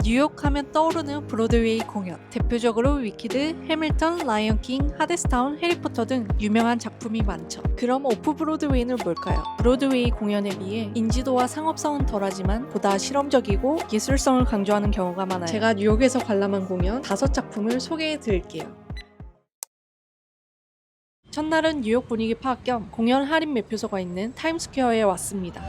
뉴욕 하면 떠오르는 브로드웨이 공연. 대표적으로 위키드, 해밀턴, 라이언킹, 하데스타운, 해리포터 등 유명한 작품이 많죠. 그럼 오프 브로드웨이는 뭘까요? 브로드웨이 공연에 비해 인지도와 상업성은 덜하지만 보다 실험적이고 예술성을 강조하는 경우가 많아요. 제가 뉴욕에서 관람한 공연 5작품을 소개해 드릴게요. 첫날은 뉴욕 분위기 파악 겸 공연 할인 매표소가 있는 타임스퀘어에 왔습니다.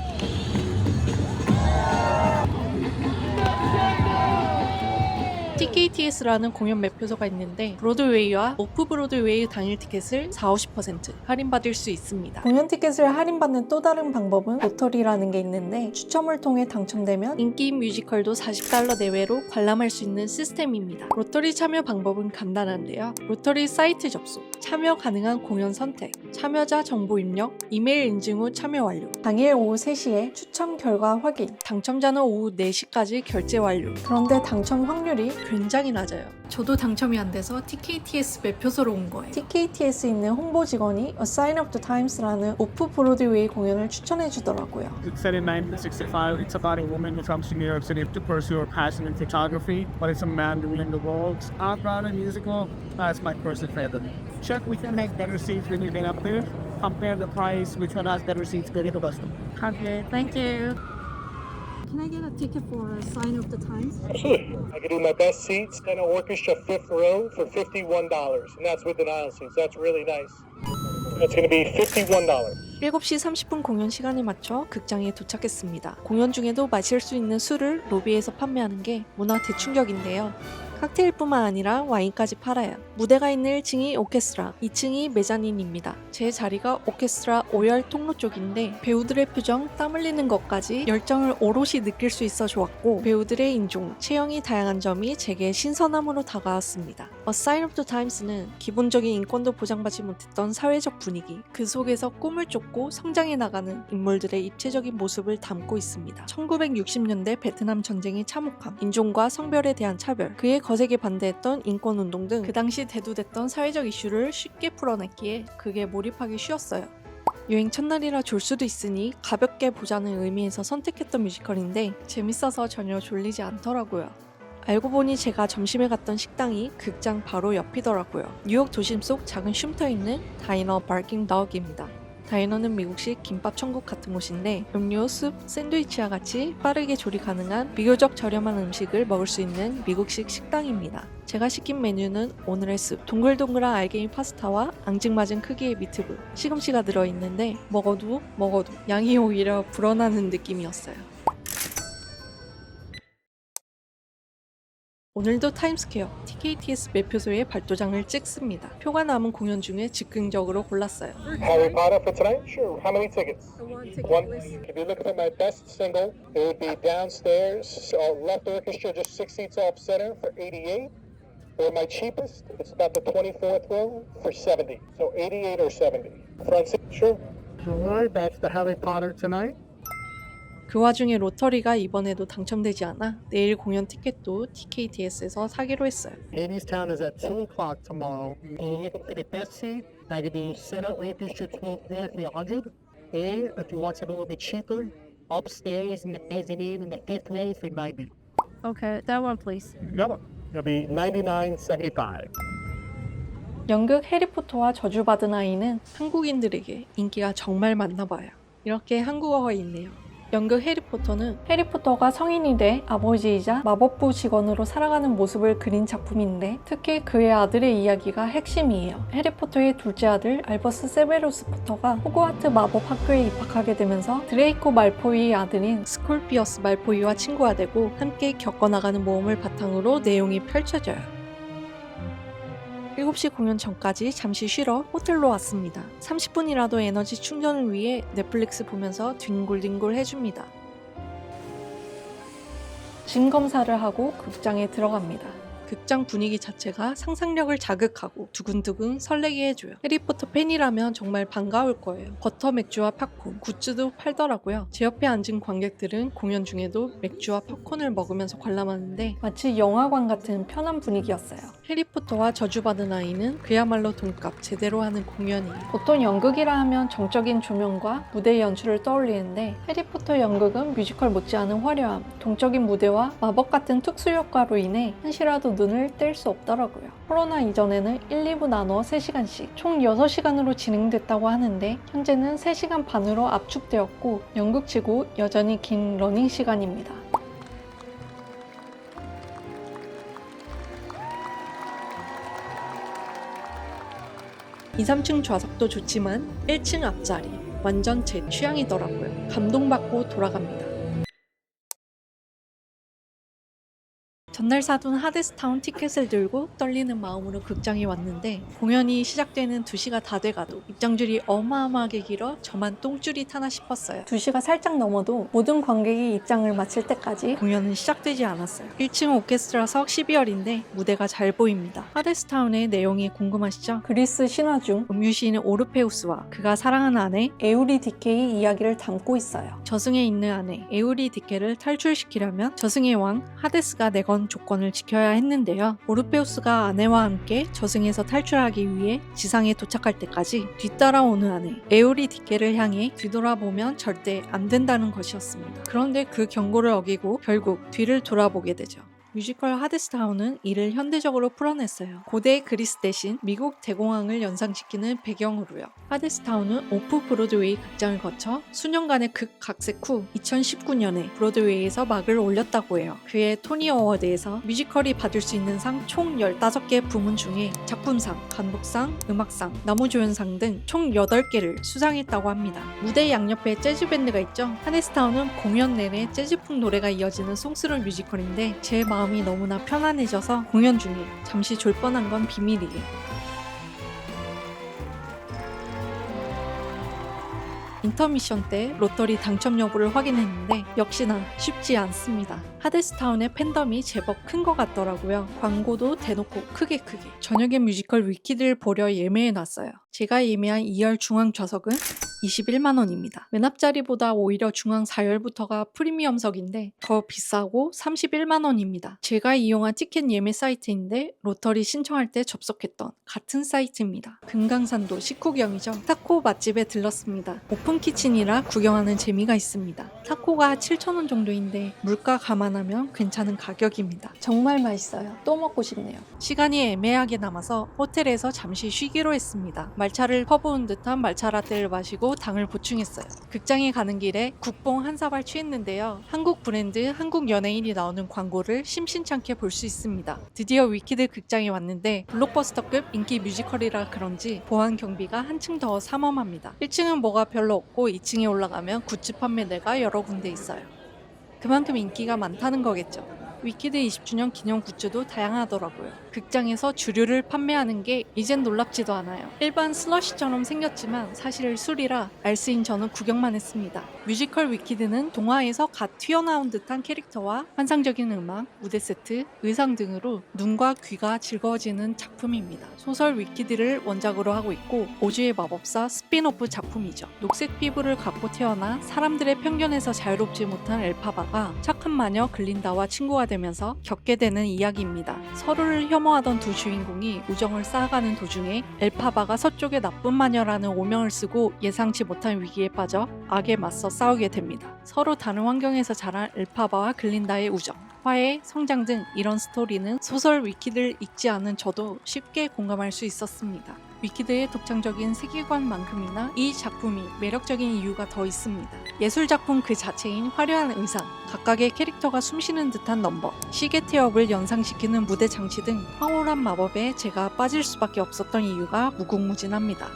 TKTS라는 공연 매표소가 있는데 브로드웨이와 오프 브로드웨이 당일 티켓을 40~50% 할인받을 수 있습니다. 공연 티켓을 할인받는 또 다른 방법은 로터리라는 게 있는데 추첨을 통해 당첨되면 인기 뮤지컬도 $40 내외로 관람할 수 있는 시스템입니다. 로터리 참여 방법은 간단한데요. 로터리 사이트 접속, 참여 가능한 공연 선택, 참여자 정보 입력, 이메일 인증 후 참여 완료. 당일 오후 3시에 추첨 결과 확인, 당첨자는 오후 4시까지 결제 완료. 그런데 당첨 확률이 굉장히 낮아요. 저도 당첨이 안 돼서 TKTS 매표소로 온 거예요. TKTS 있는 홍보 직원이 A Sign of the Times라는 오프 브로드웨이 공연을 추천해 주더라고요. It's set in 1965. It's about a woman who comes to New York City to pursue her passion in photography, but it's a man ruling the world. Opera and musical, that's my personal favorite. Check which one has better seats when you get up there. Compare the price, which one has better seats, get it custom. Okay, thank you. Can I get a ticket for A Sign of the Times? Absolutely. I can do my best seats, then an orchestra fifth row for $51, and that's with the aisle seats. That's really nice. That's going to be $51. 7시 30분 공연 시간에 맞춰 극장에 도착했습니다. 공연 중에도 마실 수 있는 술을 로비에서 판매하는 게 문화 대충격인데요. 칵테일뿐만 아니라 와인까지 팔아요. 무대가 있는 1층이 오케스트라, 2층이 메자닌입니다. 제 자리가 오케스트라 5열 통로 쪽인데 배우들의 표정, 땀 흘리는 것까지 열정을 오롯이 느낄 수 있어 좋았고 배우들의 인종, 체형이 다양한 점이 제게 신선함으로 다가왔습니다. A Sign of the Times는 기본적인 인권도 보장받지 못했던 사회적 분위기, 그 속에서 꿈을 쫓고 성장해 나가는 인물들의 입체적인 모습을 담고 있습니다. 1960년대 베트남 전쟁의 참혹함, 인종과 성별에 대한 차별, 그에 거세게 반대했던 인권운동 등 그 당시 대두됐던 사회적 이슈를 쉽게 풀어냈기에 그게 몰입하기 쉬웠어요. 여행 첫날이라 졸 수도 있으니 가볍게 보자는 의미에서 선택했던 뮤지컬인데 재밌어서 전혀 졸리지 않더라고요. 알고 보니 제가 점심에 갔던 식당이 극장 바로 옆이더라고요. 뉴욕 도심 속 작은 쉼터에 있는 다이너 바킹 덕입니다. 다이너는 미국식 김밥 천국 같은 곳인데 음료, 숲, 샌드위치와 같이 빠르게 조리 가능한 비교적 저렴한 음식을 먹을 수 있는 미국식 식당입니다. 제가 시킨 메뉴는 오늘의 숲, 동글동글한 알갱이 파스타와 앙증맞은 크기의 미트볼, 시금치가 들어있는데 먹어도 양이 오히려 불어나는 느낌이었어요. 오늘도 타임스퀘어, TKTS 매표소에 발도장을 찍습니다. 표가 남은 공연 중에 즉흥적으로 골랐어요. Harry Potter for tonight? Sure. How many tickets? One ticket, One. please. If you're looking for my best single, it would be downstairs, left orchestra, just 6 seats off center for $88. Or my cheapest, it's about the 24th row for $70. So $88 or $70. Front seat, sure. Alright, that's the Harry Potter tonight. 그 와중에 로터리가 이번에도 당첨되지 않아 내일 공연 티켓도 TKTS에서 사기로 했어요. Hadestown is at 2 o'clock tomorrow. And you can get the best seat, that would be center orchestra 12th there for $100. And if you want something a little bit cheaper, upstairs in the mezzanine in the 5th row for $90. Okay, that one please. Yep. It'll be $99.75. 연극 해리포터와 저주받은 아이는 한국인들에게 인기가 정말 많나 봐요. 이렇게 한국어가 있네요. 연극 해리포터는 해리포터가 성인이 돼 아버지이자 마법부 직원으로 살아가는 모습을 그린 작품인데 특히 그의 아들의 이야기가 핵심이에요. 해리포터의 둘째 아들 알버스 세베루스 포터가 호그와트 마법 학교에 입학하게 되면서 드레이코 말포이의 아들인 스콜피어스 말포이와 친구가 되고 함께 겪어나가는 모험을 바탕으로 내용이 펼쳐져요. 7시 공연 전까지 잠시 쉬러 호텔로 왔습니다. 30분이라도 에너지 충전을 위해 넷플릭스 보면서 뒹굴뒹굴 해줍니다. 짐 검사를 하고 극장에 들어갑니다. 극장 분위기 자체가 상상력을 자극하고 두근두근 설레게 해줘요. 해리포터 팬이라면 정말 반가울 거예요. 버터 맥주와 팝콘, 굿즈도 팔더라고요. 제 옆에 앉은 관객들은 공연 중에도 맥주와 팝콘을 먹으면서 관람하는데 마치 영화관 같은 편한 분위기였어요. 해리포터와 저주받은 아이는 그야말로 돈값 제대로 하는 공연이. 보통 연극이라 하면 정적인 조명과 무대 연출을 떠올리는데 해리포터 연극은 뮤지컬 못지않은 화려함, 동적인 무대와 마법 같은 특수 효과로 인해 한시라도 눈을 뗄 수 없더라고요. 코로나 이전에는 1, 2부 나눠 3시간씩 총 6시간으로 진행됐다고 하는데 현재는 3시간 반으로 압축되었고 연극치고 여전히 긴 러닝 시간입니다. 2, 3층 좌석도 좋지만 1층 앞자리 완전 제 취향이더라고요. 감동받고 돌아갑니다. 전날 사둔 하데스타운 티켓을 들고 떨리는 마음으로 극장에 왔는데 공연이 시작되는 2시가 다 돼가도 입장줄이 어마어마하게 길어 저만 똥줄이 타나 싶었어요. 2시가 살짝 넘어도 모든 관객이 입장을 마칠 때까지 공연은 시작되지 않았어요. 1층 오케스트라석 12열인데 무대가 잘 보입니다. 하데스타운의 내용이 궁금하시죠? 그리스 신화 중 음유시인 오르페우스와 그가 사랑하는 아내 에우리디케의 이야기를 담고 있어요. 저승에 있는 아내 에우리디케를 탈출시키려면 저승의 왕 하데스가 내건 조건을 지켜야 했는데요. 오르페우스가 아내와 함께 저승에서 탈출하기 위해 지상에 도착할 때까지 뒤따라오는 아내 에우리디케를 향해 뒤돌아보면 절대 안 된다는 것이었습니다. 그런데 그 경고를 어기고 결국 뒤를 돌아보게 되죠. 뮤지컬 하데스타운은 이를 현대적으로 풀어냈어요. 고대 그리스 대신 미국 대공황을 연상시키는 배경으로요. 하데스타운은 오프 브로드웨이 극장을 거쳐 수년간의 극각색 후 2019년에 브로드웨이에서 막을 올렸다고 해요. 그의 토니 어워드에서 뮤지컬이 받을 수 있는 상 총 15개 부문 중에 작품상, 감독상, 음악상, 나무조연상 등 총 8개를 수상했다고 합니다. 무대 양옆에 재즈밴드가 있죠. 하데스타운은 공연 내내 재즈풍 노래가 이어지는 송스러운 뮤지컬인데 제 마음이 너무나 편안해져서 공연 중에 잠시 졸 뻔한 건 비밀이에요. 인터미션 때 로터리 당첨 여부를 확인했는데 역시나 쉽지 않습니다. 하데스타운의 팬덤이 제법 큰 것 같더라고요. 광고도 대놓고 크게. 저녁에 뮤지컬 위키드를 보려 예매해놨어요. 제가 예매한 2열 중앙 좌석은 21만원입니다. 맨 앞자리보다 오히려 중앙 4열부터가 프리미엄석인데 더 비싸고 31만원입니다. 제가 이용한 티켓 예매 사이트인데 로터리 신청할 때 접속했던 같은 사이트입니다. 금강산도 식후경이죠. 타코 맛집에 들렀습니다. 오픈 키친이라 구경하는 재미가 있습니다. 타코가 7,000원 정도인데 물가 감안하면 괜찮은 가격입니다. 정말 맛있어요. 또 먹고 싶네요. 시간이 애매하게 남아서 호텔에서 잠시 쉬기로 했습니다. 말차를 퍼부은 듯한 말차 라떼를 마시고 당을 보충했어요. 극장에 가는 길에 국뽕 한 사발 취했는데요. 한국 브랜드 한국 연예인이 나오는 광고를 심심찮게 볼 수 있습니다. 드디어 위키드 극장에 왔는데 블록버스터급 인기 뮤지컬이라 그런지 보안 경비가 한층 더 삼엄합니다. 1층은 뭐가 별로 없고 2층에 올라가면 굿즈 판매대가 여러 군데 있어요. 그만큼 인기가 많다는 거겠죠. 위키드 20주년 기념 굿즈도 다양하더라고요. 극장에서 주류를 판매하는 게 이젠 놀랍지도 않아요. 일반 슬러시처럼 생겼지만 사실 술이라 알쓰인 저는 구경만 했습니다. 뮤지컬 위키드는 동화에서 갓 튀어나온 듯한 캐릭터와 환상적인 음악, 무대 세트, 의상 등으로 눈과 귀가 즐거워지는 작품입니다. 소설 위키드를 원작으로 하고 있고 오즈의 마법사 스핀오프 작품이죠. 녹색 피부를 갖고 태어나 사람들의 편견에서 자유롭지 못한 엘파바가 착한 마녀 글린다와 친구가 되면서 겪게 되는 이야기입니다. 서로를 혐오하던 두 주인공이 우정을 쌓아가는 도중에 엘파바가 서쪽의 나쁜 마녀라는 오명을 쓰고 예상치 못한 위기에 빠져 악에 맞서 싸우게 됩니다. 서로 다른 환경에서 자란 엘파바와 글린다의 우정, 화해, 성장 등 이런 스토리는 소설 위키드를 읽지 않은 저도 쉽게 공감할 수 있었습니다. 위키드의 독창적인 세계관만큼이나 이 작품이 매력적인 이유가 더 있습니다. 예술작품 그 자체인 화려한 의상, 각각의 캐릭터가 숨쉬는 듯한 넘버, 시계 태엽을 연상시키는 무대 장치 등 황홀한 마법에 제가 빠질 수밖에 없었던 이유가 무궁무진합니다.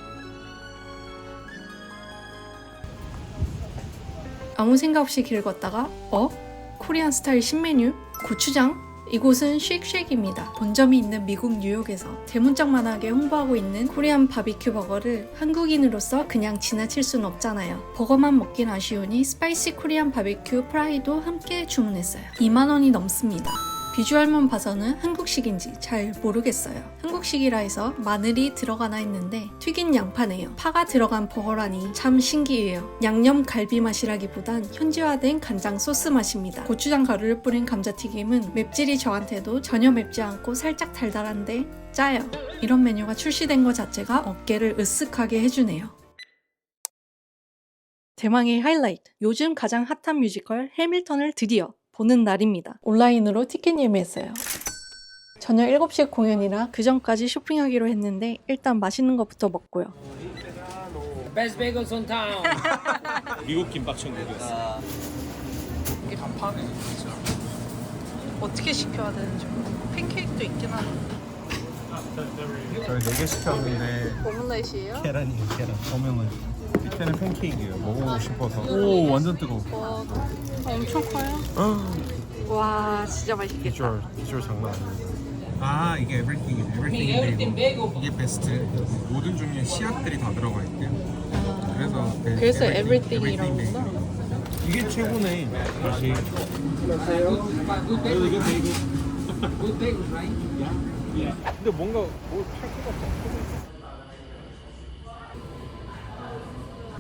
아무 생각 없이 길 걷다가 코리안 스타일 신메뉴? 고추장? 이곳은 쉑쉑입니다. 본점이 있는 미국 뉴욕에서 대문짝만하게 홍보하고 있는 코리안 바비큐 버거를 한국인으로서 그냥 지나칠 순 없잖아요. 버거만 먹긴 아쉬우니 스파이시 코리안 바비큐 프라이도 함께 주문했어요. 2만원이 넘습니다. 비주얼만 봐서는 한국식인지 잘 모르겠어요. 한국식이라 해서 마늘이 들어가나 했는데 튀긴 양파네요. 파가 들어간 버거라니 참 신기해요. 양념 갈비 맛이라기보단 현지화된 간장 소스 맛입니다. 고추장 가루를 뿌린 감자튀김은 맵찔이 저한테도 전혀 맵지 않고 살짝 달달한데 짜요. 이런 메뉴가 출시된 것 자체가 어깨를 으쓱하게 해주네요. 대망의 하이라이트! 요즘 가장 핫한 뮤지컬 해밀턴을 드디어 보는 날입니다. 온라인으로 티켓 예매했어요. 저녁 7시 공연이라 그 전까지 쇼핑하기로 했는데 일단 맛있는 것부터 먹고요. Best bagels on town. 미국 김밥 천국이었어. 이게 다 파네, 진짜. 어떻게 시켜야 되는지 모르겠고 팬케이크도 있긴 한데 저희 4개 시켰는데 오믈렛이에요? 계란이에요, 계란. 오melette. 밑에는 팬케이크예요. 먹어보고 싶어서. 오, 완전 뜨거워. 엄청 커요? 와 진짜 맛있겠다. 비주얼 장난 아니에요. 아, 이게 everything인데 이게 베스트. 모든 종류의 씨앗들이 다 들어가 있대요. 그래서 everything이라고 이게 최고네. 맛이. 근데 뭔가 뭘 팔 것 같지 않아?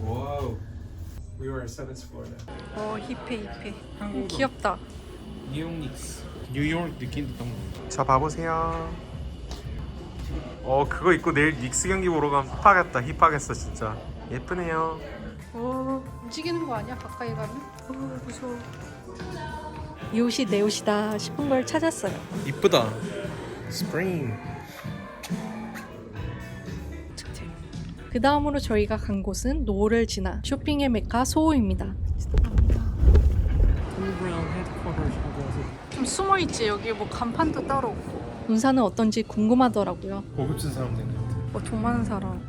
와우. We were at 7th floor now. 힙해. 귀엽다. 뉴욕 닉스. 뉴욕 느낌 딱. 자, 봐보세요. 그거 입고 내일 닉스 경기 보러 가면 힙하겠어 진짜. 예쁘네요. 오 움직이는 거 아니야? 가까이 가면? 오 무서워. 이 옷이 내 옷이다 싶은 걸 찾았어요. 이쁘다. 스프링. 그 다음으로 저희가 간 곳은 노을을 지나 쇼핑의 메카 소호입니다. 좀 숨어있지. 여기 뭐 간판도 따로 없고. 군사는 어떤지 궁금하더라고요. 고급진 사람들. 돈 많은 사람.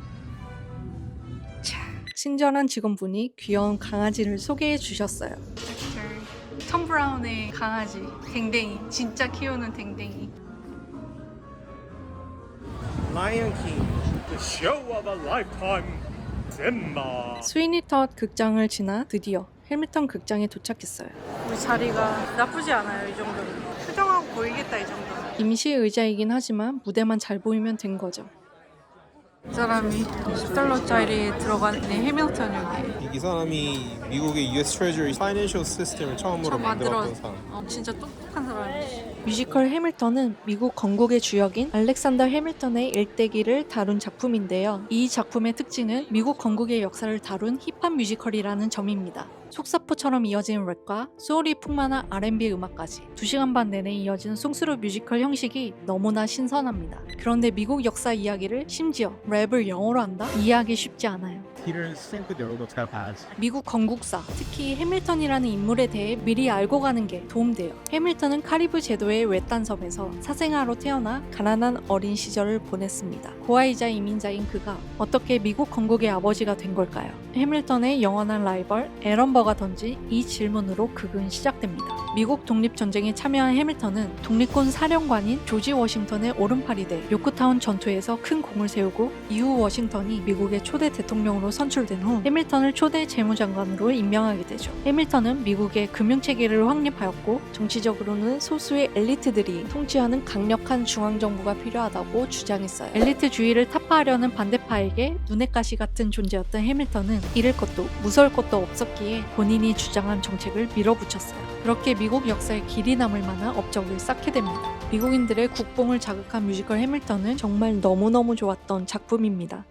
차, 친절한 직원분이 귀여운 강아지를 소개해 주셨어요. 톰 브라운의 강아지 댕댕이. 진짜 키우는 댕댕이. Lion King. The show of a lifetime. 젠마. 스위니 텟 극장을 지나 드디어 해밀턴 극장에 도착했어요. 우리 자리가 나쁘지 않아요. 이 정도면. 수정하고 보이겠다 이 정도면. 임시 의자이긴 하지만 무대만 잘 보이면 된 거죠. 이 사람이 $10짜리 들어간 해밀턴 여기. 이 사람이 미국의 US Treasury Financial System을 처음으로 만들었던 사람. 진짜 똑똑한 사람이지. 뮤지컬 해밀턴은 미국 건국의 주역인 알렉산더 해밀턴의 일대기를 다룬 작품인데요. 이 작품의 특징은 미국 건국의 역사를 다룬 힙합 뮤지컬이라는 점입니다. 속사포처럼 이어진 랩과 소울이 풍만한 R&B 음악까지 2시간 반 내내 이어진 송스루 뮤지컬 형식이 너무나 신선합니다. 그런데 미국 역사 이야기를 심지어 랩을 영어로 한다? 이해하기 쉽지 않아요. Peter think with their old has. 미국 건국사, 특히 해밀턴이라는 인물에 대해 미리 알고 가는 게 도움돼요. 해밀턴은 카리브 제도의 외딴 섬에서 사생아로 태어나 가난한 어린 시절을 보냈습니다. 고아이자 이민자인 그가 어떻게 미국 건국의 아버지가 된 걸까요? 해밀턴의 영원한 라이벌 앨런 버가 던진 이 질문으로 극은 시작됩니다. 미국 독립전쟁에 참여한 해밀턴은 독립군 사령관인 조지 워싱턴의 오른팔이 돼 요크타운 전투에서 큰 공을 세우고 이후 워싱턴이 미국의 초대 대통령으로 선출된 후 해밀턴을 초대 재무장관으로 임명하게 되죠. 해밀턴은 미국의 금융체계를 확립하였고 정치적으로는 소수의 엘리트들이 통치하는 강력한 중앙정부가 필요하다고 주장했어요. 엘리트주의를 타파하려는 반대파에게 눈엣 가시 같은 존재였던 해밀턴은 잃을 것도 무서울 것도 없었기에 본인이 주장한 정책을 밀어붙였어요. 그렇게 미국 역사에 길이 남을 만한 업적을 쌓게 됩니다. 미국인들의 국뽕을 자극한 뮤지컬 해밀턴은 정말 너무너무 좋았던 작품입니다.